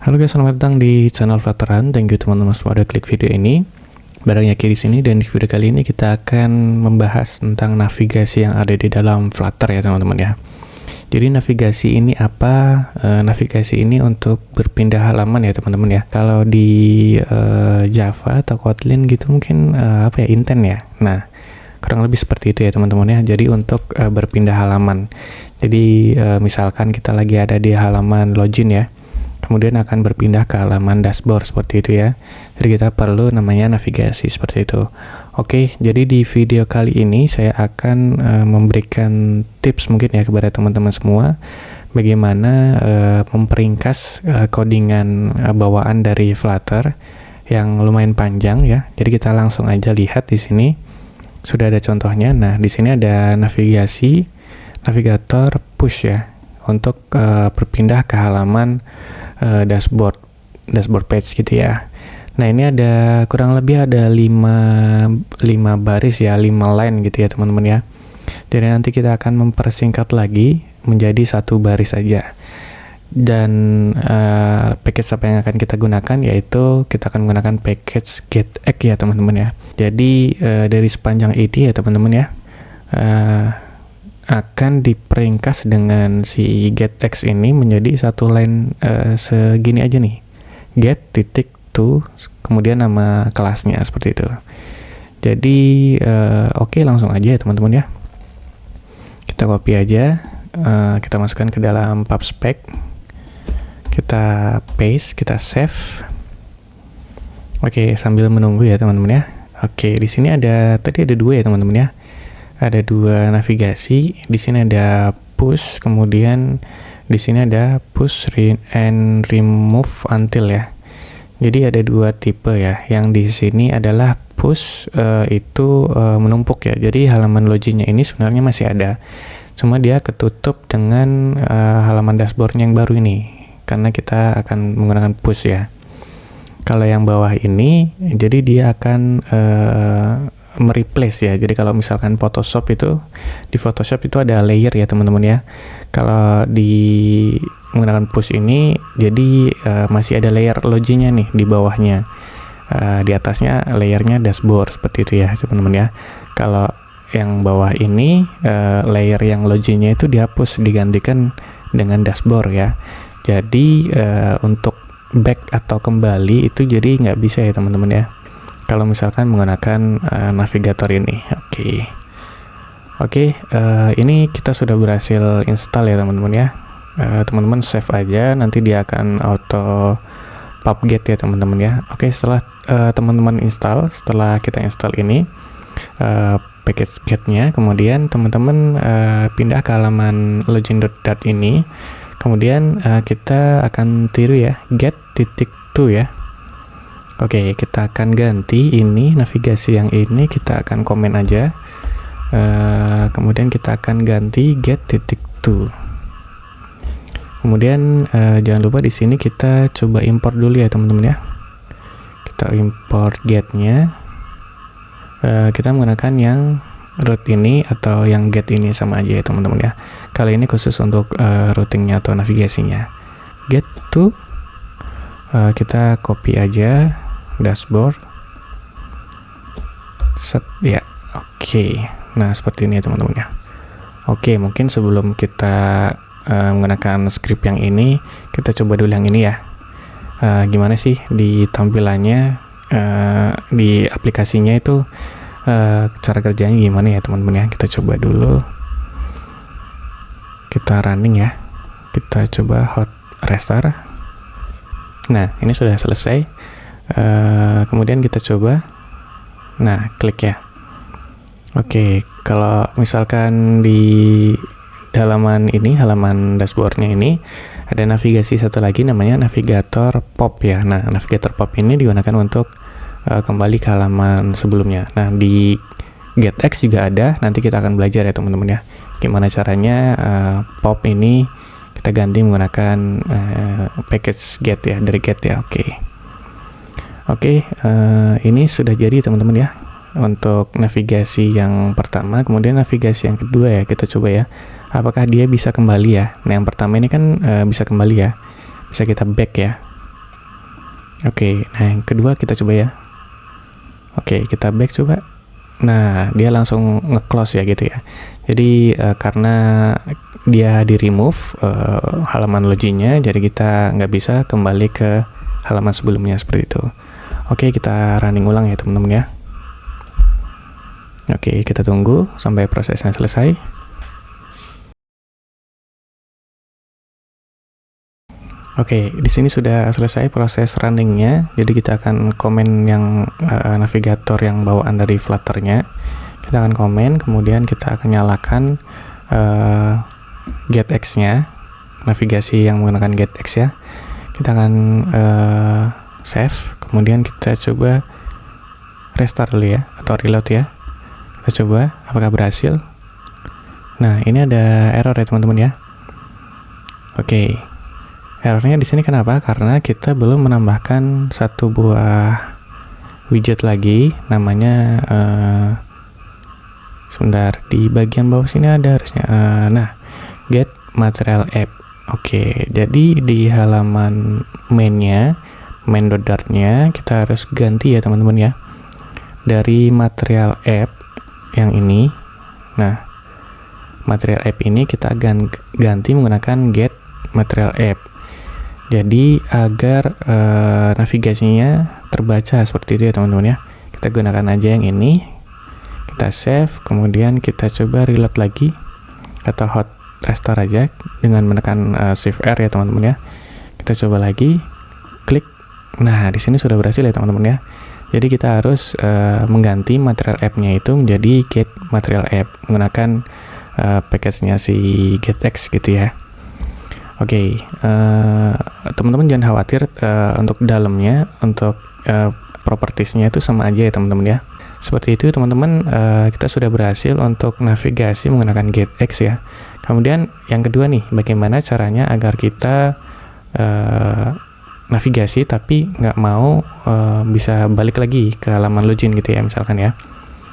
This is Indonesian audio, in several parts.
Halo guys, selamat datang di channel Flutteran. Thank you teman-teman semua udah klik video ini. Bareng Yaki di sini, dan di video kali ini kita akan membahas tentang navigasi yang ada di dalam Flutter ya teman-teman ya. Jadi navigasi ini apa? Navigasi ini untuk berpindah halaman ya teman-teman ya. Kalau di Java atau Kotlin gitu mungkin intent ya. Nah, kurang lebih seperti itu ya teman-teman ya. Jadi untuk berpindah halaman. Jadi misalkan kita lagi ada di halaman login ya, kemudian akan berpindah ke halaman dashboard seperti itu ya. Jadi kita perlu namanya navigasi seperti itu. Oke, jadi di video kali ini saya akan memberikan tips mungkin ya kepada teman-teman semua bagaimana memperingkas codingan bawaan dari Flutter yang lumayan panjang ya. Jadi kita langsung aja lihat di sini sudah ada contohnya. Nah, di sini ada navigasi navigator push ya untuk berpindah ke halaman dashboard page gitu ya. Nah, ini ada kurang lebih ada 5 baris ya, 5 line gitu ya teman-teman ya. Jadi nanti kita akan mempersingkat lagi menjadi 1 baris saja. Dan package apa yang akan kita gunakan, yaitu kita akan menggunakan package getX ya teman-teman ya. Jadi dari sepanjang ini ya teman-teman ya, akan diperingkas dengan si getX ini menjadi satu line segini aja nih, get.to, kemudian nama kelasnya seperti itu. Jadi oke, langsung aja ya teman-teman ya, kita copy aja, kita masukkan ke dalam pubspec, kita paste, kita save. Oke, sambil menunggu ya teman-teman ya. Oke, di sini tadi ada 2 ya teman-teman ya. Ada 2 navigasi, di sini ada push, kemudian di sini ada push and remove until ya. Jadi ada 2 tipe ya. Yang di sini adalah push itu menumpuk ya. Jadi halaman loginnya ini sebenarnya masih ada, cuma dia ketutup dengan halaman dashboardnya yang baru ini, karena kita akan menggunakan push ya. Kalau yang bawah ini, jadi dia akan mereplace ya. Jadi kalau misalkan Photoshop itu, di Photoshop itu ada layer ya teman-teman ya. Kalau di menggunakan push ini, jadi masih ada layer loginnya nih di bawahnya. Di atasnya layernya dashboard seperti itu ya teman-teman ya. Kalau yang bawah ini layer yang loginnya itu dihapus, digantikan dengan dashboard ya. Jadi untuk back atau kembali itu jadi nggak bisa ya teman-teman ya, kalau misalkan menggunakan navigator ini. Oke, ini kita sudah berhasil install ya teman-teman ya. Teman-teman save aja, nanti dia akan auto pubget ya teman-teman ya. Oke, setelah teman-teman install, setelah kita install ini package get-nya, kemudian teman-teman pindah ke halaman login.dat ini, kemudian kita akan tiru ya get.to ya. Oke, kita akan ganti ini navigasi yang ini, kita akan komen aja. Kemudian kita akan ganti get.to. Kemudian jangan lupa di sini kita coba import dulu ya teman-teman ya. Kita import getnya. Kita menggunakan yang root ini atau yang get ini sama aja ya teman-teman ya. Kali ini khusus untuk routingnya atau navigasinya. Get to, kita copy aja dashboard set ya. Oke, nah seperti ini ya teman-teman ya. Oke, mungkin sebelum kita menggunakan script yang ini, kita coba dulu yang ini ya. Gimana sih di tampilannya, di aplikasinya itu cara kerjanya gimana ya teman-teman ya. Kita coba dulu, kita running ya, kita coba hot restart. Nah, ini sudah selesai. Kemudian kita coba, nah klik ya. Oke, kalau misalkan di halaman ini, halaman dashboardnya ini ada navigasi satu lagi namanya navigator pop ya. Nah, navigator pop ini digunakan untuk kembali ke halaman sebelumnya. Nah, di getX juga ada, nanti kita akan belajar ya teman-teman ya, gimana caranya pop ini kita ganti menggunakan package get ya, dari get ya. Oke, ini sudah jadi teman-teman ya untuk navigasi yang pertama. Kemudian navigasi yang kedua ya, kita coba ya, apakah dia bisa kembali ya. Nah, yang pertama ini kan bisa kembali ya, bisa kita back ya. Oke, nah yang kedua kita coba ya. Oke, kita back coba. Nah, dia langsung nge-close ya gitu ya. Jadi karena dia di remove halaman loginnya, jadi kita nggak bisa kembali ke halaman sebelumnya seperti itu. Oke, kita running ulang ya teman-teman ya. Oke, kita tunggu sampai prosesnya selesai. Oke, di sini sudah selesai proses runningnya. Jadi kita akan komen yang navigator yang bawaan dari Flutter-nya. Kita akan komen, kemudian kita akan nyalakan getX-nya, navigasi yang menggunakan getX ya. Kita akan save, kemudian kita coba restart dulu ya, atau reload ya. Kita coba apakah berhasil. Nah, ini ada error ya teman-teman ya. Oke. Errornya di sini kenapa? Karena kita belum menambahkan satu buah widget lagi, namanya sebentar, di bagian bawah sini ada harusnya. Nah, get material app. Oke, jadi di halaman mainnya, main.dart-nya kita harus ganti ya teman-teman ya. Dari material app yang ini, nah material app ini kita ganti menggunakan get material app. Jadi agar navigasinya terbaca seperti itu ya teman-teman ya. Kita gunakan aja yang ini. Kita save, kemudian kita coba reload lagi atau hot restart aja dengan menekan shift R ya teman-teman ya. Kita coba lagi, klik. Nah, di sini sudah berhasil ya teman-teman ya. Jadi kita harus mengganti material app-nya itu menjadi get material app menggunakan package-nya si getX gitu ya. Oke, teman-teman jangan khawatir untuk dalamnya, untuk propertiesnya itu sama aja ya teman-teman ya. Seperti itu teman-teman, kita sudah berhasil untuk navigasi menggunakan getX ya. Kemudian yang kedua nih, bagaimana caranya agar kita navigasi tapi nggak mau bisa balik lagi ke halaman login gitu ya misalkan ya.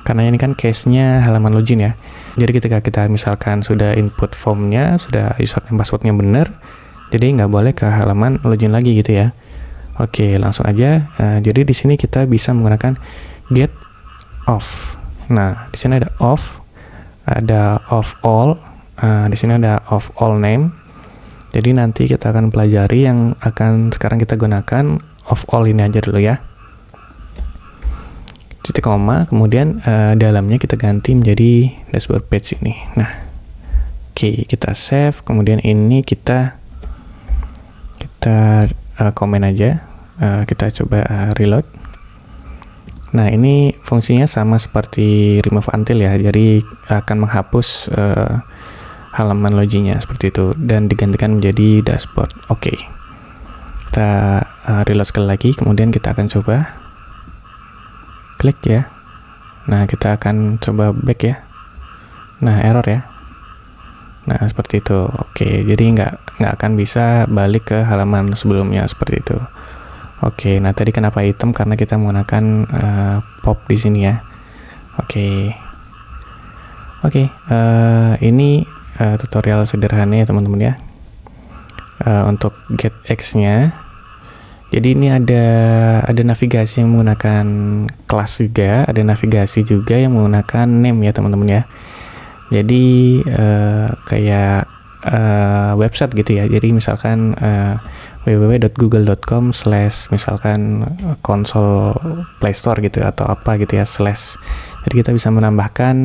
Karena ini kan case-nya halaman login ya. Jadi ketika kita misalkan sudah input formnya, sudah username passwordnya benar, jadi nggak boleh ke halaman login lagi gitu ya. Oke, langsung aja. Jadi di sini kita bisa menggunakan get off. Nah, di sini ada off all. Di sini ada off all name. Jadi nanti kita akan pelajari yang akan sekarang kita gunakan off all ini aja dulu ya. Titik koma, kemudian dalamnya kita ganti menjadi dashboard page ini. Nah, oke, kita save, kemudian ini kita komen aja, kita coba reload. Nah, ini fungsinya sama seperti remove until ya, jadi akan menghapus halaman loginnya seperti itu dan digantikan menjadi dashboard. Oke, kita reload sekali lagi, kemudian kita akan coba klik ya. Nah, kita akan coba back ya. Nah, error ya. Nah, seperti itu. Oke, jadi nggak akan bisa balik ke halaman sebelumnya seperti itu. Oke, nah tadi kenapa hitam? Karena kita menggunakan pop di sini ya. Oke, ini tutorial sederhana ya teman-teman ya. Untuk getX-nya. Jadi ini ada navigasi yang menggunakan kelas juga, ada navigasi juga yang menggunakan name ya teman-teman ya. Jadi kayak website gitu ya. Jadi misalkan www.google.com/ misalkan console Play Store gitu atau apa gitu ya /. Jadi kita bisa menambahkan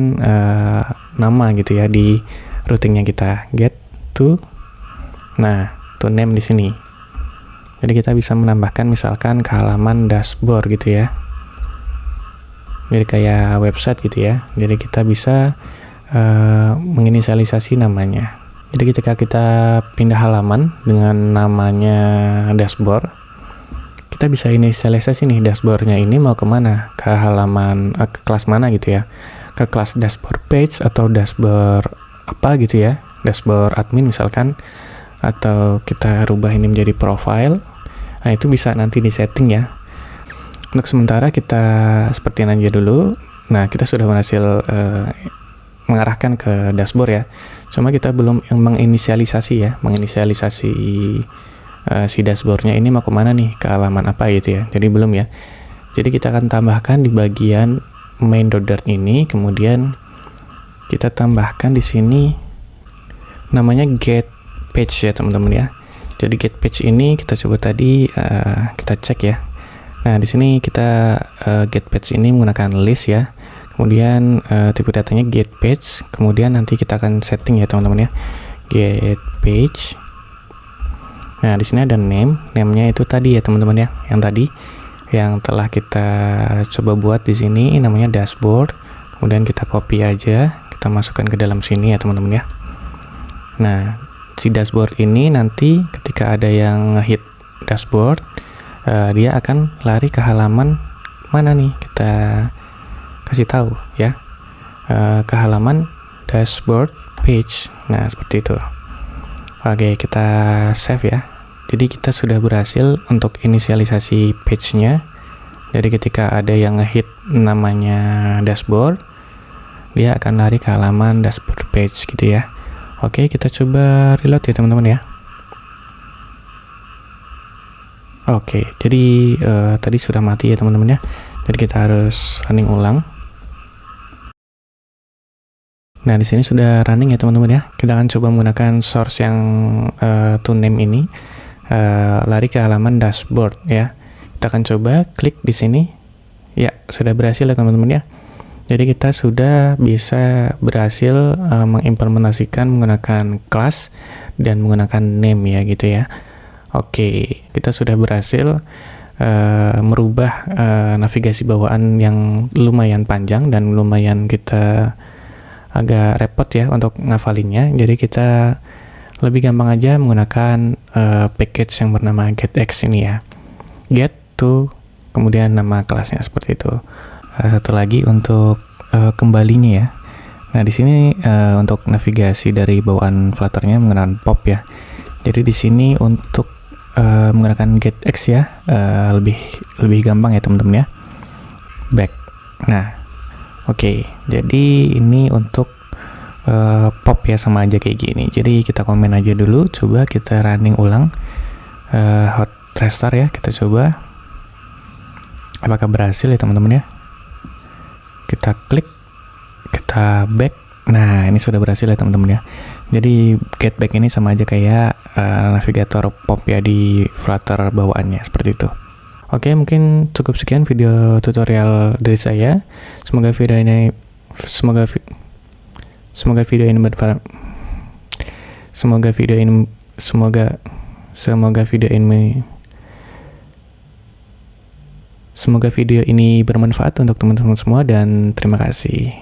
nama gitu ya di routingnya kita get to. Nah, to name di sini. Jadi kita bisa menambahkan misalkan ke halaman dashboard gitu ya. Jadi kayak website gitu ya. Jadi kita bisa menginisialisasi namanya. Jadi ketika kita pindah halaman dengan namanya dashboard, kita bisa inisialisasi nih dashboardnya ini mau kemana, ke halaman ke kelas mana gitu ya, ke kelas dashboard page atau dashboard apa gitu ya, dashboard admin misalkan, atau kita rubah ini menjadi profile. Nah, itu bisa nanti di setting ya. Untuk sementara kita sepertian aja dulu. Nah, kita sudah berhasil mengarahkan ke dashboard ya. Cuma kita belum menginisialisasi ya, menginisialisasi si dashboardnya ini mau kemana nih, ke halaman apa gitu ya. Jadi belum ya. Jadi kita akan tambahkan di bagian main.dart ini, kemudian kita tambahkan di sini namanya get page ya teman-teman ya. Jadi get page ini kita coba tadi kita cek ya. Nah di sini kita get page ini menggunakan list ya. Kemudian tipe datanya get page. Kemudian nanti kita akan setting ya teman-teman ya. Get page. Nah di sini ada name-nya itu tadi ya teman-teman ya. Yang tadi yang telah kita coba buat di sini namanya dashboard. Kemudian kita copy aja, kita masukkan ke dalam sini ya teman-teman ya. Nah si dashboard ini nanti ketika ada yang hit dashboard, dia akan lari ke halaman mana nih, kita kasih tahu ya, ke halaman dashboard page. Nah seperti itu. Oke, kita save ya. Jadi kita sudah berhasil untuk inisialisasi page-nya. Jadi ketika ada yang ngehit namanya dashboard, dia akan lari ke halaman dashboard page gitu ya. Oke, kita coba reload ya teman-teman ya. Oke, jadi tadi sudah mati ya teman-teman ya. Jadi kita harus running ulang. Nah, di sini sudah running ya teman-teman ya. Kita akan coba menggunakan source yang to name ini. Lari ke halaman dashboard ya. Kita akan coba klik di sini. Ya, sudah berhasil ya teman-teman ya. Jadi kita sudah bisa berhasil mengimplementasikan menggunakan class dan menggunakan name ya gitu ya. Oke, kita sudah berhasil merubah navigasi bawaan yang lumayan panjang dan lumayan kita agak repot ya untuk ngafalinnya. Jadi kita lebih gampang aja menggunakan package yang bernama getX ini ya. Get to, kemudian nama kelasnya seperti itu. Satu lagi untuk kembalinya ya. Nah di sini untuk navigasi dari bawaan Flutter-nya menggunakan pop ya. Jadi di sini untuk menggunakan getX ya, lebih gampang ya teman-teman ya. Back. Nah, oke. Jadi ini untuk pop ya, sama aja kayak gini. Jadi kita komen aja dulu, coba kita running ulang hot restart ya, kita coba apakah berhasil ya teman-teman ya. Kita klik, kita back. Nah ini sudah berhasil ya teman-teman ya. Jadi get back ini sama aja kayak navigator pop ya di Flutter bawaannya, seperti itu. Oke, mungkin cukup sekian video tutorial dari saya. Semoga video ini bermanfaat untuk teman-teman semua, dan terima kasih.